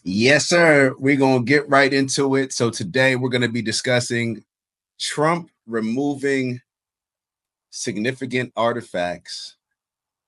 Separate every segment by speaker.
Speaker 1: Yes, sir. We're going to get right into it. So today we're going to be discussing Trump removing significant artifacts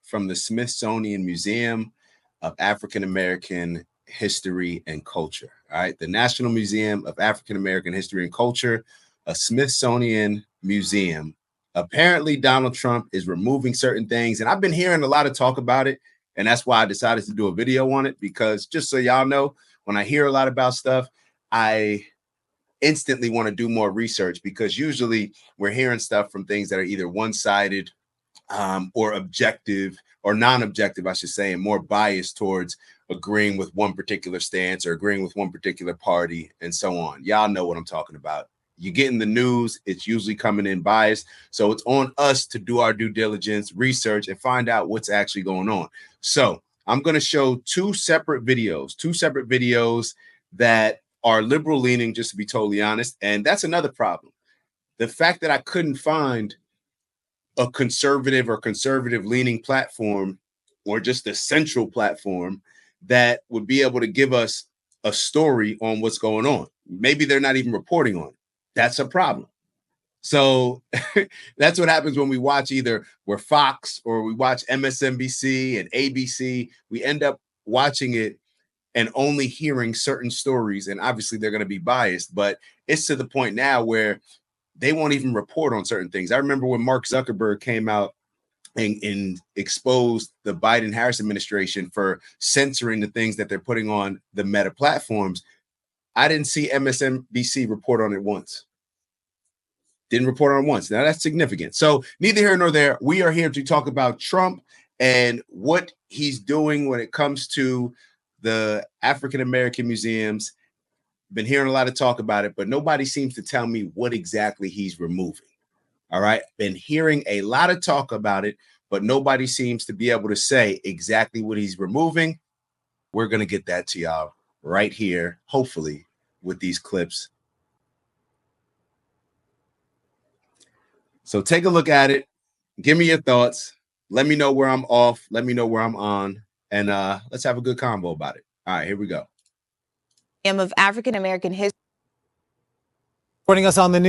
Speaker 1: from the Smithsonian Museum of African American History and Culture. All right. The National Museum of African American History and Culture, a Smithsonian museum. Apparently, Donald Trump is removing certain things. And I've been hearing a lot of talk about it. And that's why I decided to do a video on it, because just so y'all know, when I hear a lot about stuff, I instantly want to do more research, because usually we're hearing stuff from things that are either one-sided or objective or non-objective, I should say, and more biased towards agreeing with one particular stance or agreeing with one particular party and so on. Y'all know what I'm talking about. You get in the news, it's usually coming in biased. So it's on us to do our due diligence, research, and find out what's actually going on. So I'm going to show two separate videos that are liberal leaning, just to be totally honest. And that's another problem. The fact that I couldn't find a conservative or conservative leaning platform, or just a central platform that would be able to give us a story on what's going on. Maybe they're not even reporting on it. That's a problem. So that's what happens when we watch either we're Fox or we watch MSNBC and ABC. We end up watching it and only hearing certain stories. And obviously they're going to be biased, but it's to the point now where they won't even report on certain things. I remember when Mark Zuckerberg came out and exposed the Biden-Harris administration for censoring the things that they're putting on the Meta platforms. I didn't see MSNBC report on it once. Didn't report on it once. Now that's significant. So neither here nor there. We are here to talk about Trump and what he's doing when it comes to the African American museums. Been hearing a lot of talk about it, but nobody seems to tell me what exactly he's removing. All right. Been hearing a lot of talk about it, but nobody seems to be able to say exactly what he's removing. We're going to get that to y'all right here, hopefully, with these clips. So take a look at it. Give me your thoughts. Let me know where I'm off. Let me know where I'm on. And let's have a good convo about it. All right, here we go.
Speaker 2: Of African American history.
Speaker 3: Joining us on the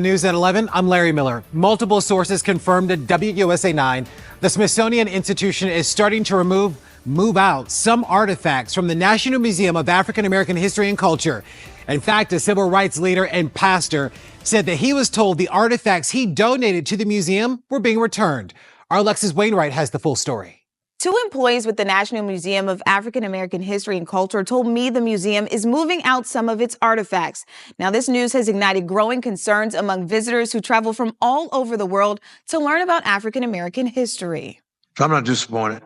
Speaker 3: news at 11, I'm Larry Miller. Multiple sources confirmed at WUSA 9 the Smithsonian Institution is starting to move out some artifacts from the National Museum of African American History and Culture. In fact, a civil rights leader and pastor said that he was told the artifacts he donated to the museum were being returned. Our Alexis Wainwright has the full story.
Speaker 2: Two employees with the National Museum of African American History and Culture told me the museum is moving out some of its artifacts. Now, this news has ignited growing concerns among visitors who travel from all over the world to learn about African American history.
Speaker 4: So I'm not disappointed.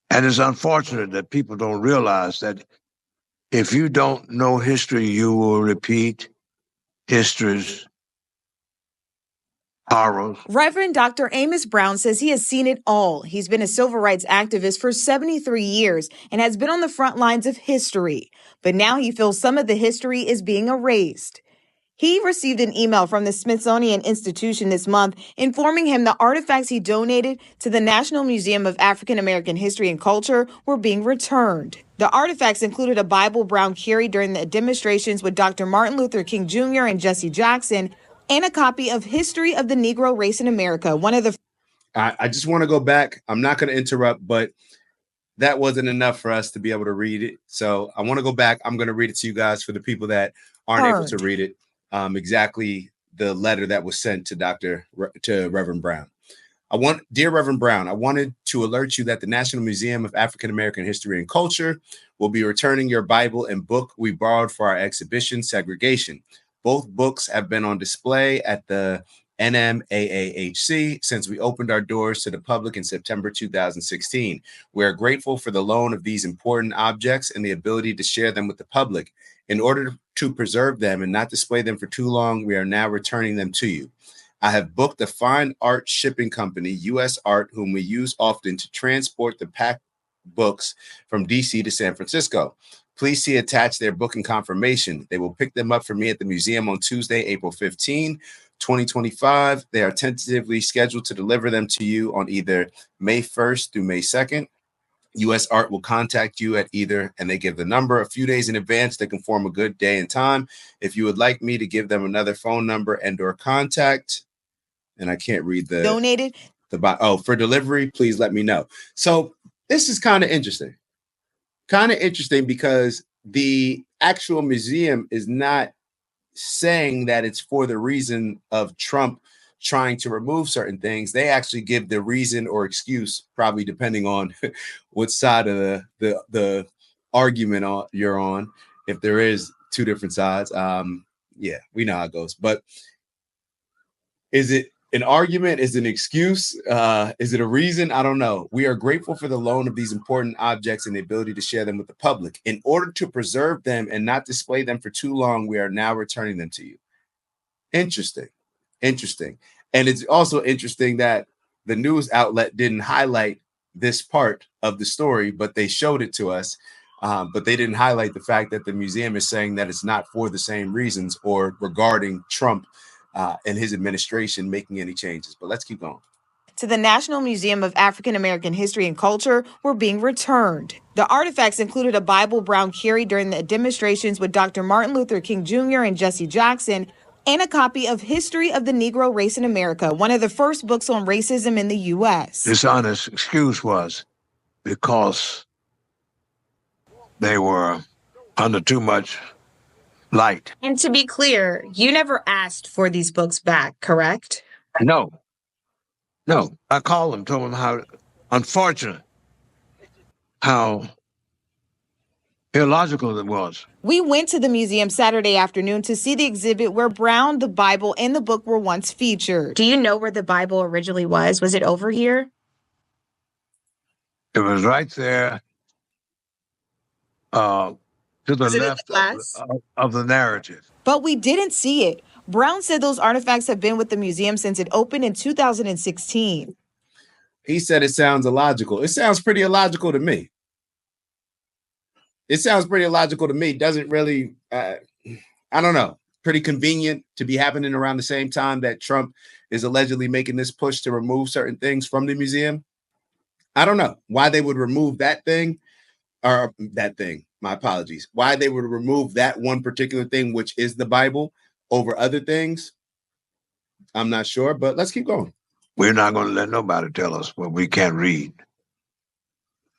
Speaker 4: And it's unfortunate that people don't realize that if you don't know history, you will repeat history's horrors.
Speaker 2: Reverend Dr. Amos Brown says he has seen it all. He's been a civil rights activist for 73 years and has been on the front lines of history. But now he feels some of the history is being erased. He received an email from the Smithsonian Institution this month informing him the artifacts he donated to the National Museum of African American History and Culture were being returned. The artifacts included a Bible Brown carried during the demonstrations with Dr. Martin Luther King Jr. and Jesse Jackson, and a copy of History of the Negro Race in America.
Speaker 1: I just want to go back. I'm not going to interrupt, but that wasn't enough for us to be able to read it. So I want to go back. I'm going to read it to you guys for the people that aren't able to read it. Exactly the letter that was sent to Reverend Brown. Dear Reverend Brown, I wanted to alert you that the National Museum of African American History and Culture will be returning your Bible and book we borrowed for our exhibition, Segregation. Both books have been on display at the NMAAHC since we opened our doors to the public in September 2016. We are grateful for the loan of these important objects and the ability to share them with the public. In order to preserve them and not display them for too long, we are now returning them to you. I have booked a fine art shipping company, U.S. Art, whom we use often to transport the packed books from D.C. to San Francisco. Please see attached their booking confirmation. They will pick them up for me at the museum on Tuesday, April 15. 2025. They are tentatively scheduled to deliver them to you on either May 1st through May 2nd. U.S. Art will contact you at either, and they give the number a few days in advance that can form a good day and time. If you would like me to give them another phone number and or contact, and I can't read the
Speaker 2: donated.
Speaker 1: For delivery, please let me know. So this is kind of interesting. Because the actual museum is not saying that it's for the reason of Trump trying to remove certain things. They actually give the reason or excuse, probably depending on what side of the argument you're on, if there is two different sides. Yeah, we know how it goes. But is it an argument? Is it an excuse? Is it a reason? I don't know. We are grateful for the loan of these important objects and the ability to share them with the public. In order to preserve them and not display them for too long, we are now returning them to you. Interesting. And it's also interesting that the news outlet didn't highlight this part of the story, but they showed it to us. But they didn't highlight the fact that the museum is saying that it's not for the same reasons or regarding Trump and his administration making any changes. But let's keep going.
Speaker 2: To the National Museum of African American History and Culture were being returned. The artifacts included a Bible Brown carried during the demonstrations with Dr. Martin Luther King Jr. and Jesse Jackson, and a copy of History of the Negro Race in America, one of the first books on racism in the U.S.
Speaker 4: This honest excuse was because they were under too much light.
Speaker 2: And to be clear, you never asked for these books back, correct?
Speaker 4: No. I called them, told them how unfortunate, how illogical it was.
Speaker 2: We went to the museum Saturday afternoon to see the exhibit where Brown, the Bible, and the book were once featured. Do you know where the Bible originally was? Was it over here?
Speaker 4: It was right there to the left of the narrative.
Speaker 2: But we didn't see it. Brown said those artifacts have been with the museum since it opened in 2016.
Speaker 1: He said it sounds illogical. It sounds pretty illogical to me. Doesn't really, I don't know, pretty convenient to be happening around the same time that Trump is allegedly making this push to remove certain things from the museum. I don't know why they would remove that thing. My apologies. Why they would remove that one particular thing, which is the Bible, over other things, I'm not sure, but let's keep going.
Speaker 4: We're not going to let nobody tell us what we can't read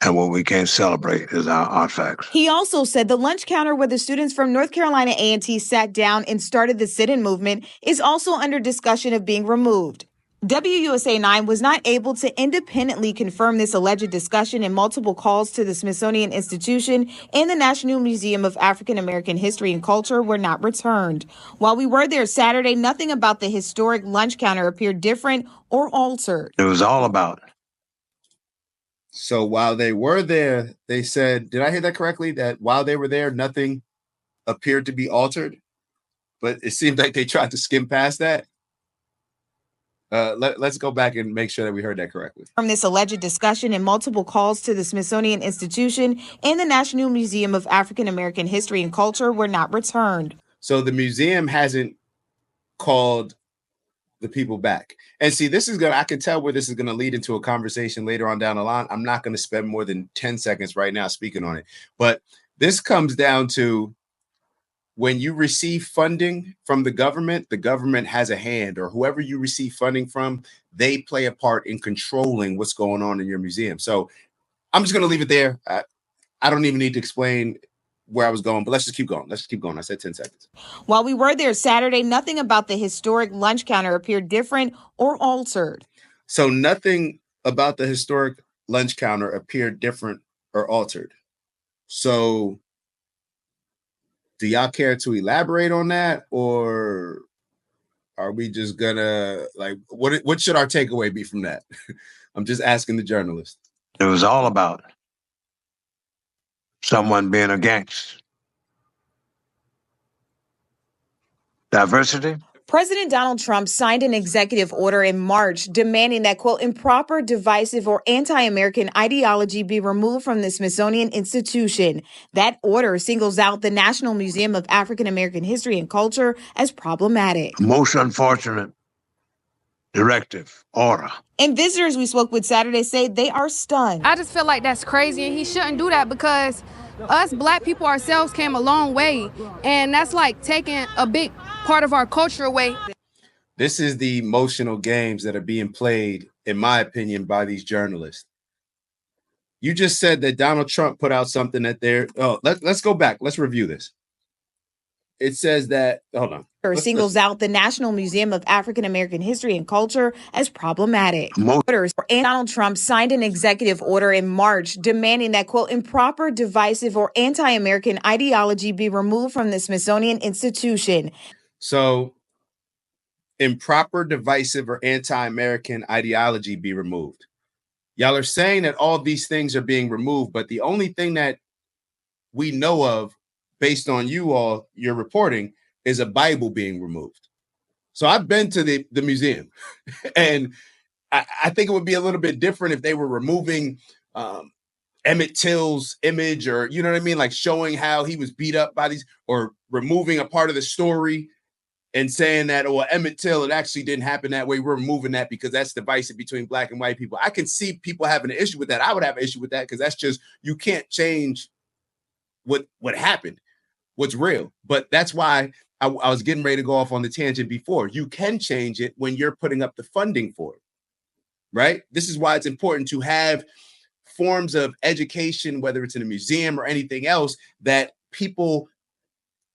Speaker 4: and what we can't celebrate as our artifacts.
Speaker 2: He also said the lunch counter where the students from North Carolina A&T sat down and started the sit-in movement is also under discussion of being removed. WUSA 9 was not able to independently confirm this alleged discussion, and multiple calls to the Smithsonian Institution and the National Museum of African American History and Culture were not returned. While we were there Saturday, nothing about the historic lunch counter appeared different or altered.
Speaker 4: It was all about.
Speaker 1: So while they were there, they said, did I hear that correctly? That while they were there, nothing appeared to be altered, but it seemed like they tried to skim past that. Let's go back and make sure that we heard that correctly.
Speaker 2: From this alleged discussion and multiple calls to the Smithsonian Institution and the National Museum of African American History and Culture were not returned.
Speaker 1: So the museum hasn't called the people back. And see, I can tell where this is going to lead into a conversation later on down the line. I'm not going to spend more than 10 seconds right now speaking on it. But this comes down to when you receive funding from the government has a hand, or whoever you receive funding from, they play a part in controlling what's going on in your museum. So I'm just going to leave it there. I don't even need to explain where I was going, but let's just keep going. I said 10 seconds.
Speaker 2: While we were there Saturday, nothing about the historic lunch counter appeared different or altered.
Speaker 1: So nothing about the historic lunch counter appeared different or altered. So do y'all care to elaborate on that, or are we just gonna, what should our takeaway be from that? I'm just asking the journalist.
Speaker 4: It was all about someone being against diversity.
Speaker 2: President Donald Trump signed an executive order in March demanding that, quote, improper, divisive, or anti-American ideology be removed from the Smithsonian Institution. That order singles out the National Museum of African American History and Culture as problematic.
Speaker 4: Most unfortunate directive, order.
Speaker 2: And visitors we spoke with Saturday say they are stunned.
Speaker 5: I just feel like that's crazy, and he shouldn't do that because us black people ourselves came a long way, and that's like taking a big part of our culture away.
Speaker 1: This is the emotional games that are being played, in my opinion, by these journalists. You just said that Donald Trump put out something that let's go back. Let's review this. It says that, hold on.
Speaker 2: Singles out the National Museum of African American History and Culture as problematic. And Donald Trump signed an executive order in March demanding that, quote, improper, divisive, or anti-American ideology be removed from the Smithsonian Institution.
Speaker 1: So, improper, divisive, or anti-American ideology be removed. Y'all are saying that all these things are being removed, but the only thing that we know of, based on your reporting, is a Bible being removed. So I've been to the museum, and I think it would be a little bit different if they were removing Emmett Till's image, or, you know what I mean? Like showing how he was beat up by these, or removing a part of the story and saying that, oh, Emmett Till, it actually didn't happen that way. We're removing that because that's divisive between black and white people. I can see people having an issue with that. I would have an issue with that because that's just, you can't change what happened, what's real. But that's why I was getting ready to go off on the tangent before. You can change it when you're putting up the funding for it, right? This is why it's important to have forms of education, whether it's in a museum or anything else, that people,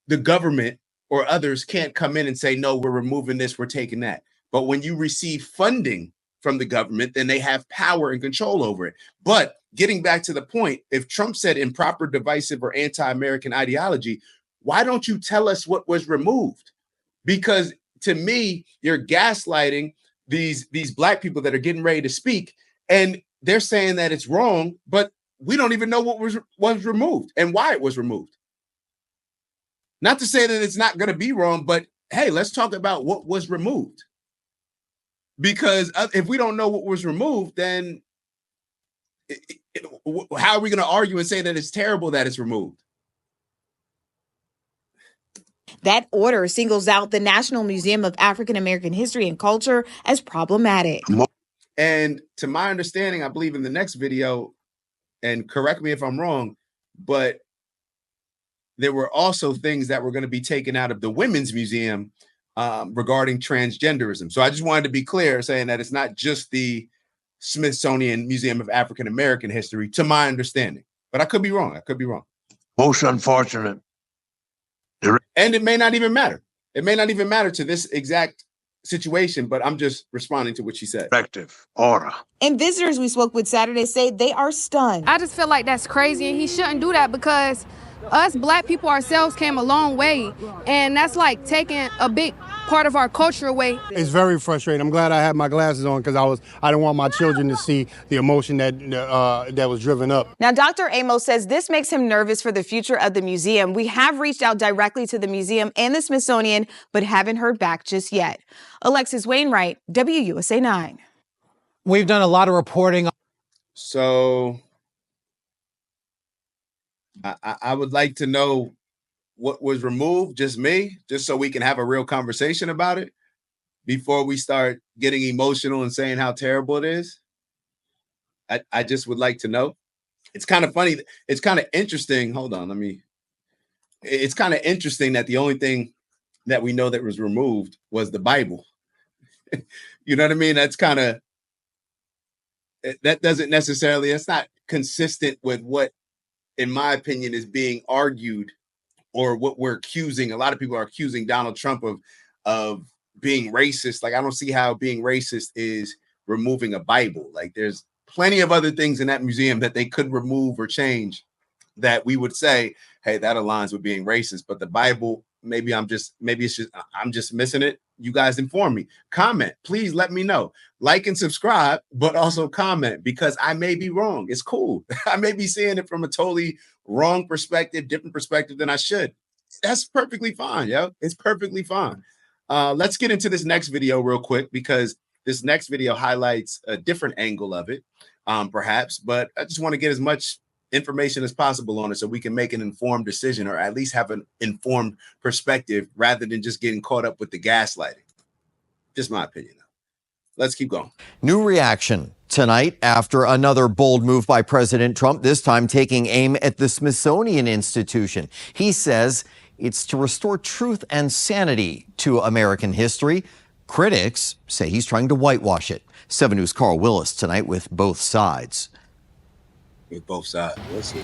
Speaker 1: the government or others, can't come in and say, no, we're removing this, we're taking that. But when you receive funding from the government, then they have power and control over it. But getting back to the point, if Trump said improper, divisive, or anti-American ideology, why don't you tell us what was removed? Because to me, you're gaslighting these black people that are getting ready to speak, and they're saying that it's wrong, but we don't even know what was removed and why it was removed. Not to say that it's not going to be wrong, but hey, let's talk about what was removed. Because if we don't know what was removed, then how are we going to argue and say that it's terrible that it's removed?
Speaker 2: That order singles out the National Museum of African American History and Culture as problematic.
Speaker 1: And to my understanding, I believe in the next video, and correct me if I'm wrong, but there were also things that were going to be taken out of the Women's Museum regarding transgenderism. So I just wanted to be clear, saying that it's not just the Smithsonian Museum of African American History, to my understanding. But I could be wrong.
Speaker 4: Most unfortunate.
Speaker 1: And it may not even matter. It may not even matter to this exact situation, but I'm just responding to what she said.
Speaker 4: Directive, order.
Speaker 2: And visitors we spoke with Saturday say they are stunned.
Speaker 5: I just feel like that's crazy, and he shouldn't do that because us black people ourselves came a long way, and that's like taking a big part of our culture away.
Speaker 6: It's very frustrating. I'm glad I had my glasses on because I didn't want my children to see the emotion that was driven up.
Speaker 2: Now, Dr. Amos says this makes him nervous for the future of the museum. We have reached out directly to the museum and the Smithsonian, but haven't heard back just yet. Alexis Wainwright, WUSA 9.
Speaker 3: We've done a lot of reporting.
Speaker 1: So I would like to know what was removed, just so we can have a real conversation about it before we start getting emotional and saying how terrible it is. I just would like to know. It's kind of funny. It's kind of interesting. Hold on, it's kind of interesting that the only thing that we know that was removed was the Bible. You know what I mean? That's kind of, that doesn't necessarily, it's not consistent with what, in my opinion, is being argued, or what we're accusing. A lot of people are accusing Donald Trump of being racist. Like, I don't see how being racist is removing a Bible. Like, there's plenty of other things in that museum that they could remove or change that we would say, hey, that aligns with being racist. But the Bible, maybe I'm just missing it. You guys inform me. Comment, please let me know. Like and subscribe, but also comment, because I may be wrong. It's cool. I may be seeing it from a totally wrong perspective, different perspective than I should. That's perfectly fine, yo. It's perfectly fine. Let's get into this next video real quick because this next video highlights a different angle of it, perhaps, but I just want to get as much information as possible on it so we can make an informed decision or at least have an informed perspective rather than just getting caught up with the gaslighting. Just my opinion. Let's keep going.
Speaker 7: New reaction tonight after another bold move by President Trump, this time taking aim at the Smithsonian Institution. He says it's to restore truth and sanity to American history. Critics say he's trying to whitewash it. 7 News' Carl Willis tonight with both sides.
Speaker 1: With both sides. Let's see.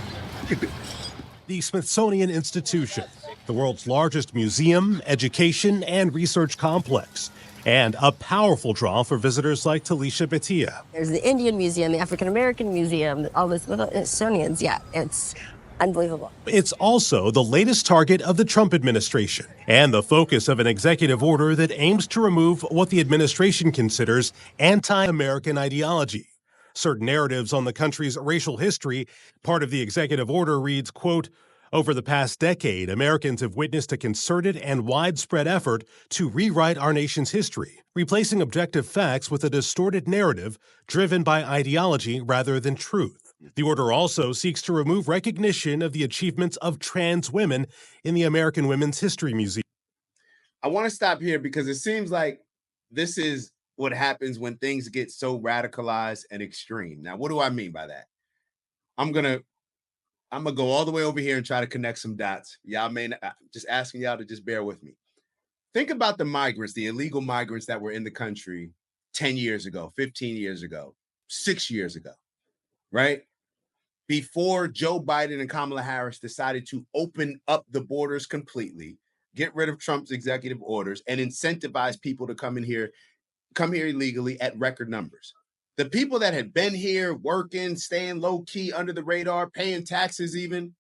Speaker 8: The Smithsonian Institution, the world's largest museum, education, and research complex, and a powerful draw for visitors like Talisha Bhatia.
Speaker 9: There's the Indian Museum, the African American Museum, all this little Smithsonian's. Yeah, it's unbelievable.
Speaker 8: It's also the latest target of the Trump administration and the focus of an executive order that aims to remove what the administration considers anti-American ideology. Certain narratives on the country's racial history. Part of the executive order reads, quote, "Over the past decade, Americans have witnessed a concerted and widespread effort to rewrite our nation's history, replacing objective facts with a distorted narrative driven by ideology rather than truth." The order also seeks to remove recognition of the achievements of trans women in the American Women's History Museum.
Speaker 1: I want to stop here because it seems like this is what happens when things get so radicalized and extreme. Now, what do I mean by that? I'm gonna go all the way over here and try to connect some dots. Y'all may not, just asking y'all to just bear with me. Think about the migrants, the illegal migrants that were in the country 10 years ago, 15 years ago, 6 years ago, right? Before Joe Biden and Kamala Harris decided to open up the borders completely, get rid of Trump's executive orders, and incentivize people to come here illegally at record numbers. The people that had been here working, staying low key under the radar, paying taxes even,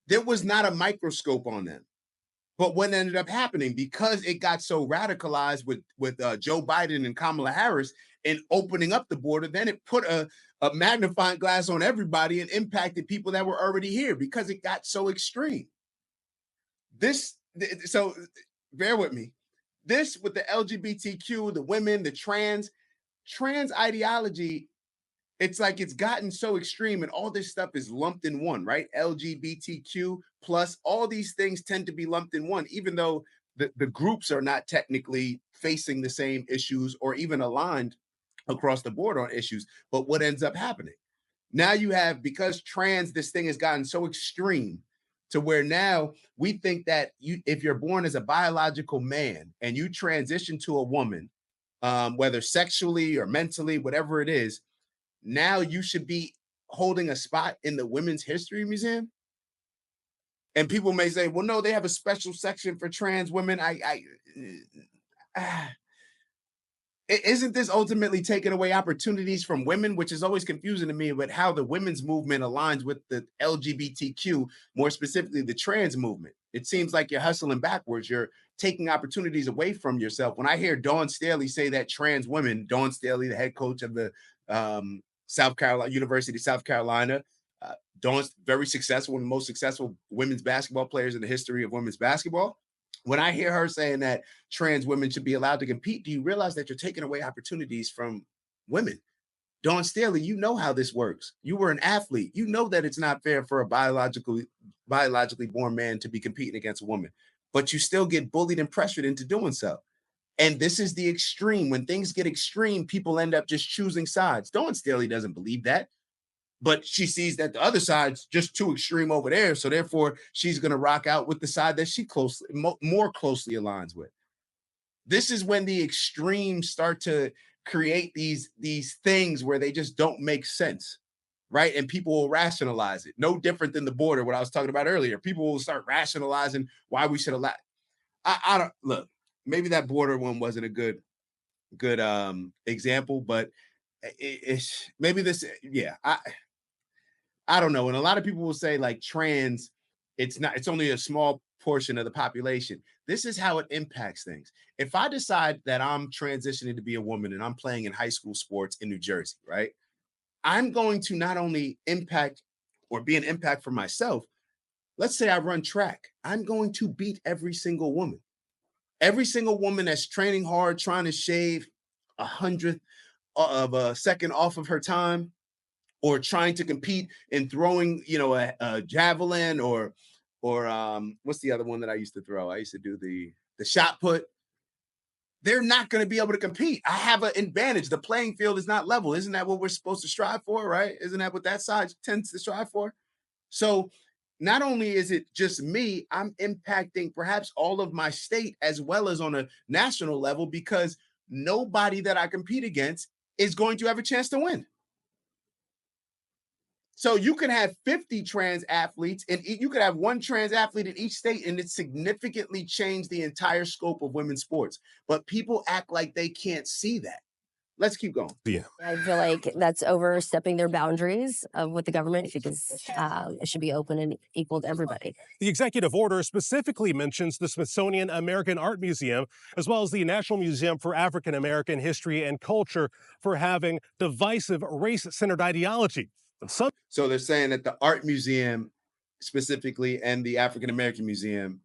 Speaker 1: there was not a microscope on them. But what ended up happening, because it got so radicalized with Joe Biden and Kamala Harris and opening up the border, then it put a magnifying glass on everybody and impacted people that were already here because it got so extreme. So bear with me. This with the LGBTQ, the women, the trans ideology, it's like it's gotten so extreme and all this stuff is lumped in one, right? LGBTQ plus all these things tend to be lumped in one, even though the groups are not technically facing the same issues or even aligned across the board on issues. But what ends up happening? Now you have, because this thing has gotten so extreme to where now we think that if you're born as a biological man and you transition to a woman, whether sexually or mentally, whatever it is, now you should be holding a spot in the Women's History Museum. And people may say, well, no, they have a special section for trans women. Isn't this ultimately taking away opportunities from women, which is always confusing to me about how the women's movement aligns with the LGBTQ, more specifically the trans movement? It seems like you're hustling backwards. You're taking opportunities away from yourself. When I hear Dawn Staley say that trans women, Dawn Staley, the head coach of the University of South Carolina, Dawn's very successful, one of the most successful women's basketball players in the history of women's basketball. When I hear her saying that trans women should be allowed to compete, do you realize that you're taking away opportunities from women? Dawn Staley, you know how this works. You were an athlete. You know that it's not fair for a biologically born man to be competing against a woman, but you still get bullied and pressured into doing so. And this is the extreme. When things get extreme, people end up just choosing sides. Dawn Staley doesn't believe that, but she sees that the other side's just too extreme over there. So therefore, she's going to rock out with the side that she more closely aligns with. This is when the extremes start to create these things where they just don't make sense, right? And people will rationalize it. No different than the border, what I was talking about earlier. People will start rationalizing why we should allow. I don't look. Maybe that border one wasn't a good example, but it's maybe this. Yeah, I don't know. And a lot of people will say like trans, it's only a small portion of the population. This is how it impacts things. If I decide that I'm transitioning to be a woman and I'm playing in high school sports in New Jersey, right? I'm going to not only impact or be an impact for myself. Let's say I run track. I'm going to beat every single woman. Every single woman that's training hard, trying to shave 100th of a second off of her time, or trying to compete in throwing, a javelin, or what's the other one that I used to throw? I used to do the shot put. They're not going to be able to compete. I have an advantage. The playing field is not level. Isn't that what we're supposed to strive for, right? Isn't that what that side tends to strive for? So not only is it just me, I'm impacting perhaps all of my state as well as on a national level, because nobody that I compete against is going to have a chance to win. So you can have 50 trans athletes, and you could have one trans athlete in each state, and it significantly changed the entire scope of women's sports. But people act like they can't see that. Let's keep going.
Speaker 8: Yeah.
Speaker 9: I feel like that's overstepping their boundaries with the government, because it should be open and equal to everybody.
Speaker 8: The executive order specifically mentions the Smithsonian American Art Museum, as well as the National Museum for African American History and Culture, for having divisive race-centered ideology.
Speaker 1: So they're saying that the art museum specifically and the African American Museum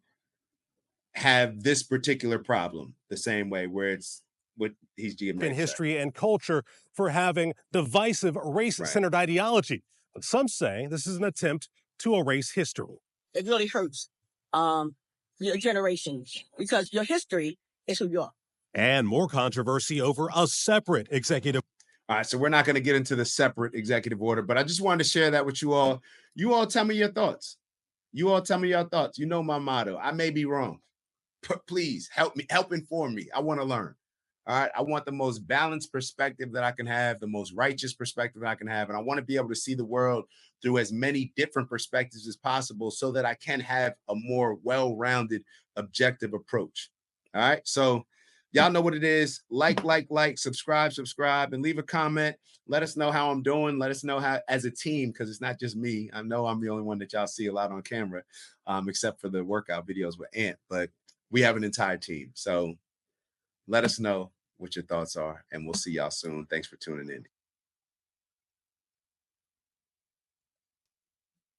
Speaker 1: have this particular problem the same way, where it's what he's
Speaker 8: in history and culture for having divisive race-centered ideology. But some say this is an attempt to erase history.
Speaker 10: It really hurts your generations, because your history is who you are.
Speaker 8: And more controversy over a separate executive.
Speaker 1: All right, so we're not going to get into the separate executive order, but I just wanted to share that with you all. You all tell me your thoughts. You all tell me your thoughts. You know my motto. I may be wrong, but please help inform me. I want to learn. All right, I want the most balanced perspective that I can have, the most righteous perspective that I can have, and I want to be able to see the world through as many different perspectives as possible, so that I can have a more well-rounded, objective approach. All right, so y'all know what it is. Like, subscribe, and leave a comment. Let us know how I'm doing. Let us know how, as a team, because it's not just me. I know I'm the only one that y'all see a lot on camera, except for the workout videos with Ant, but we have an entire team. So let us know what your thoughts are, and we'll see y'all soon. Thanks for tuning in.